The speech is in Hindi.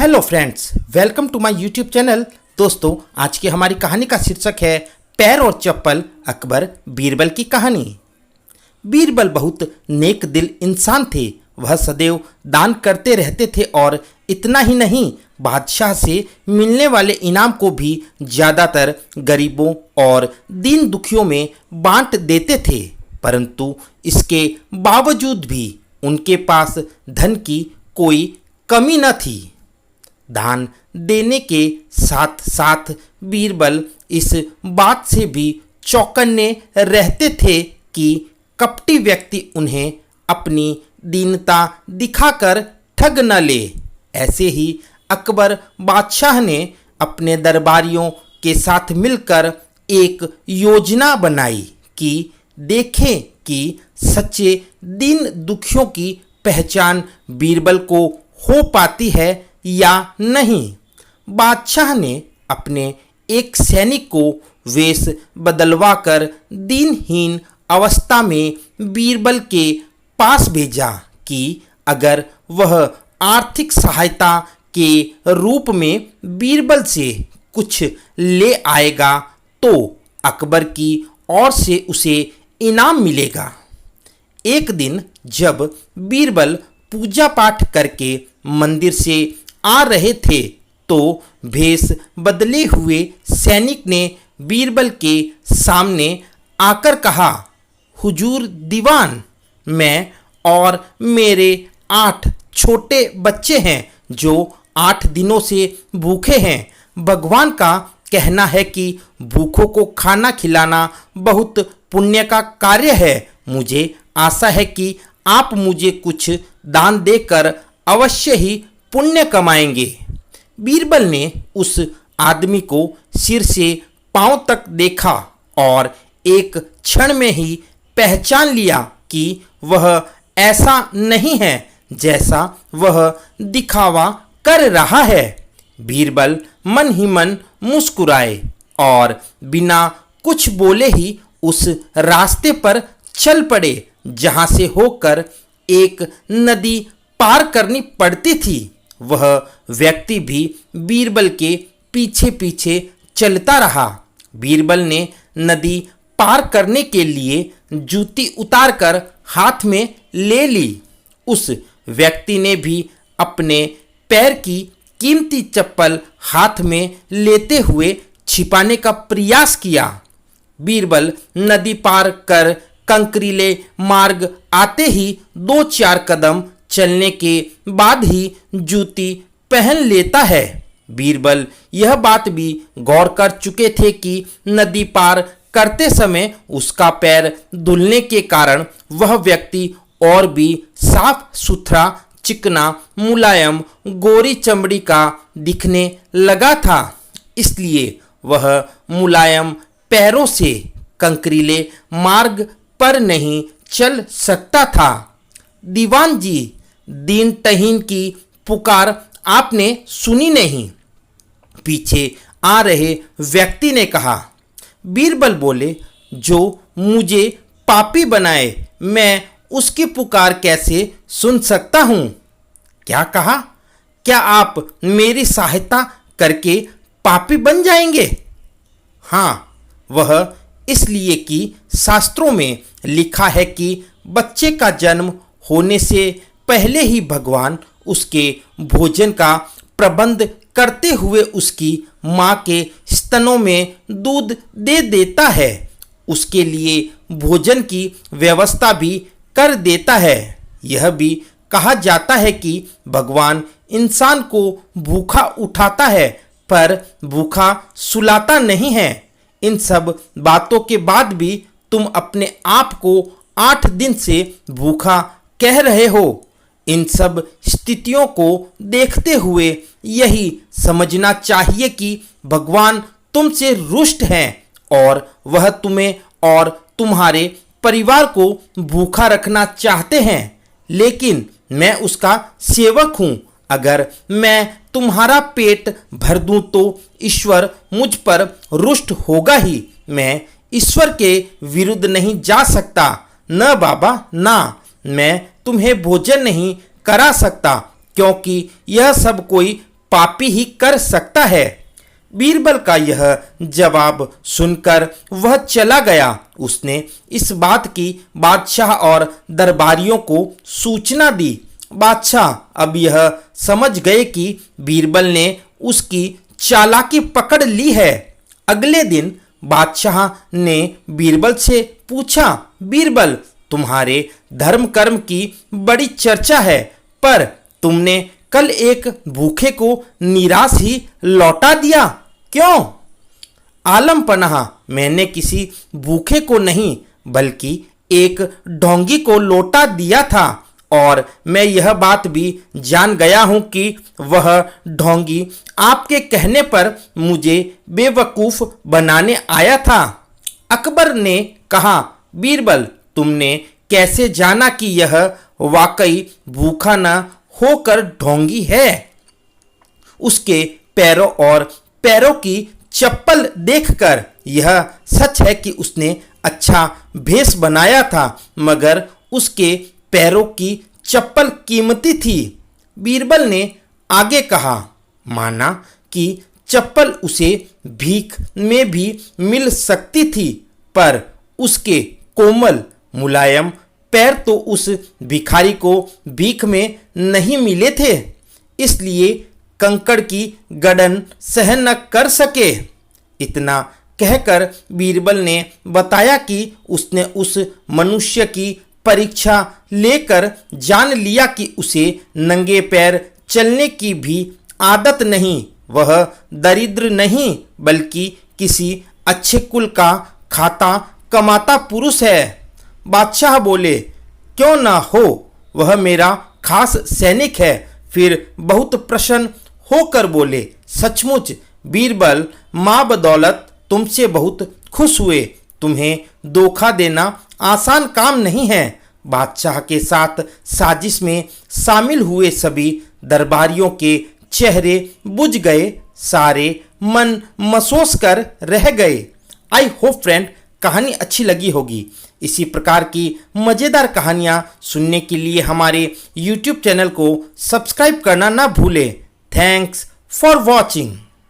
Hello friends, welcome to my YouTube channel. दोस्तों, आज की हमारी कहानी का शीर्षक है पैर और चप्पल, अकबर बीरबल की कहानी। बीरबल बहुत नेक दिल इंसान थे। वह सदैव दान करते रहते थे और इतना ही नहीं, बादशाह से मिलने वाले इनाम को भी ज़्यादातर गरीबों और दीन दुखियों में बांट देते थे। परंतु इसके बावजूद भी उनके पास धन की कोई कमी न थी। दान देने के साथ साथ बीरबल इस बात से भी चौकन्ने रहते थे कि कपटी व्यक्ति उन्हें अपनी दीनता दिखाकर ठग न ले। ऐसे ही अकबर बादशाह ने अपने दरबारियों के साथ मिलकर एक योजना बनाई कि देखें कि सच्चे दीन दुखियों की पहचान बीरबल को हो पाती है या नहीं। बादशाह ने अपने एक सैनिक को वेश बदलवाकर दीनहीन अवस्था में बीरबल के पास भेजा कि अगर वह आर्थिक सहायता के रूप में बीरबल से कुछ ले आएगा तो अकबर की ओर से उसे इनाम मिलेगा। एक दिन जब बीरबल पूजा पाठ करके मंदिर से आ रहे थे तो भेष बदले हुए सैनिक ने बीरबल के सामने आकर कहा, हुजूर दीवान, मैं और मेरे 8 छोटे बच्चे हैं जो 8 दिनों से भूखे हैं। भगवान का कहना है कि भूखों को खाना खिलाना बहुत पुण्य का कार्य है। मुझे आशा है कि आप मुझे कुछ दान देकर अवश्य ही पुण्य कमाएंगे। बीरबल ने उस आदमी को सिर से पांव तक देखा और एक क्षण में ही पहचान लिया कि वह ऐसा नहीं है जैसा वह दिखावा कर रहा है। बीरबल मन ही मन मुस्कुराए और बिना कुछ बोले ही उस रास्ते पर चल पड़े जहां से होकर एक नदी पार करनी पड़ती थी। वह व्यक्ति भी बीरबल के पीछे पीछे चलता रहा। बीरबल ने नदी पार करने के लिए जूती उतारकर हाथ में ले ली। उस व्यक्ति ने भी अपने पैर की कीमती चप्पल हाथ में लेते हुए छिपाने का प्रयास किया। बीरबल नदी पार कर कंकरीले मार्ग आते ही 2-4 कदम चलने के बाद ही जूती पहन लेता है। बीरबल यह बात भी गौर कर चुके थे कि नदी पार करते समय उसका पैर धुलने के कारण वह व्यक्ति और भी साफ सुथरा, चिकना, मुलायम, गोरी चमड़ी का दिखने लगा था। इसलिए वह मुलायम पैरों से कंकरीले मार्ग पर नहीं चल सकता था। दीवान जी, दीन तहीन की पुकार आपने सुनी नहीं, पीछे आ रहे व्यक्ति ने कहा। बीरबल बोले, जो मुझे पापी बनाए मैं उसकी पुकार कैसे सुन सकता हूँ। क्या कहा? क्या आप मेरी सहायता करके पापी बन जाएंगे? हाँ, वह इसलिए कि शास्त्रों में लिखा है कि बच्चे का जन्म होने से पहले ही भगवान उसके भोजन का प्रबंध करते हुए उसकी माँ के स्तनों में दूध दे देता है। उसके लिए भोजन की व्यवस्था भी कर देता है। यह भी कहा जाता है कि भगवान इंसान को भूखा उठाता है पर भूखा सुलाता नहीं है। इन सब बातों के बाद भी तुम अपने आप को 8 दिन से भूखा कह रहे हो। इन सब स्थितियों को देखते हुए यही समझना चाहिए कि भगवान तुमसे रुष्ट हैं और वह तुम्हें और तुम्हारे परिवार को भूखा रखना चाहते हैं। लेकिन मैं उसका सेवक हूँ। अगर मैं तुम्हारा पेट भर दूँ तो ईश्वर मुझ पर रुष्ट होगा ही। मैं ईश्वर के विरुद्ध नहीं जा सकता। न बाबा, ना, मैं तुम्हें भोजन नहीं करा सकता क्योंकि यह सब कोई पापी ही कर सकता है। बीरबल का यह जवाब सुनकर वह चला गया। उसने इस बात की बादशाह और दरबारियों को सूचना दी। बादशाह अब यह समझ गए कि बीरबल ने उसकी चालाकी पकड़ ली है। अगले दिन बादशाह ने बीरबल से पूछा, बीरबल, तुम्हारे धर्म कर्म की बड़ी चर्चा है, पर तुमने कल एक भूखे को निराश ही लौटा दिया, क्यों? आलम पनाह, मैंने किसी भूखे को नहीं बल्कि एक ढोंगी को लौटा दिया था, और मैं यह बात भी जान गया हूं कि वह ढोंगी आपके कहने पर मुझे बेवकूफ बनाने आया था। अकबर ने कहा, बीरबल, तुमने कैसे जाना कि यह वाकई भूखा न होकर ढोंगी है? उसके पैरों और पैरों की चप्पल देखकर यह सच है कि उसने अच्छा भेष बनाया था, मगर उसके पैरों की चप्पल कीमती थी। बीरबल ने आगे कहा, माना कि चप्पल उसे भीख में भी मिल सकती थी, पर उसके कोमल मुलायम पैर तो उस भिखारी को भीख में नहीं मिले थे, इसलिए कंकड़ की गड़न सहन न कर सके। इतना कहकर बीरबल ने बताया कि उसने उस मनुष्य की परीक्षा लेकर जान लिया कि उसे नंगे पैर चलने की भी आदत नहीं। वह दरिद्र नहीं बल्कि किसी अच्छे कुल का खाता कमाता पुरुष है। बादशाह बोले, क्यों ना हो, वह मेरा खास सैनिक है। फिर बहुत प्रसन्न होकर बोले, सचमुच बीरबल, माँ बदौलत तुमसे बहुत खुश हुए। तुम्हें धोखा देना आसान काम नहीं है। बादशाह के साथ साजिश में शामिल हुए सभी दरबारियों के चेहरे बुझ गए, सारे मन मसोस कर रह गए। आई होप फ्रेंड, कहानी अच्छी लगी होगी। इसी प्रकार की मज़ेदार कहानियाँ सुनने के लिए हमारे YouTube चैनल को सब्सक्राइब करना ना भूलें। Thanks for watching.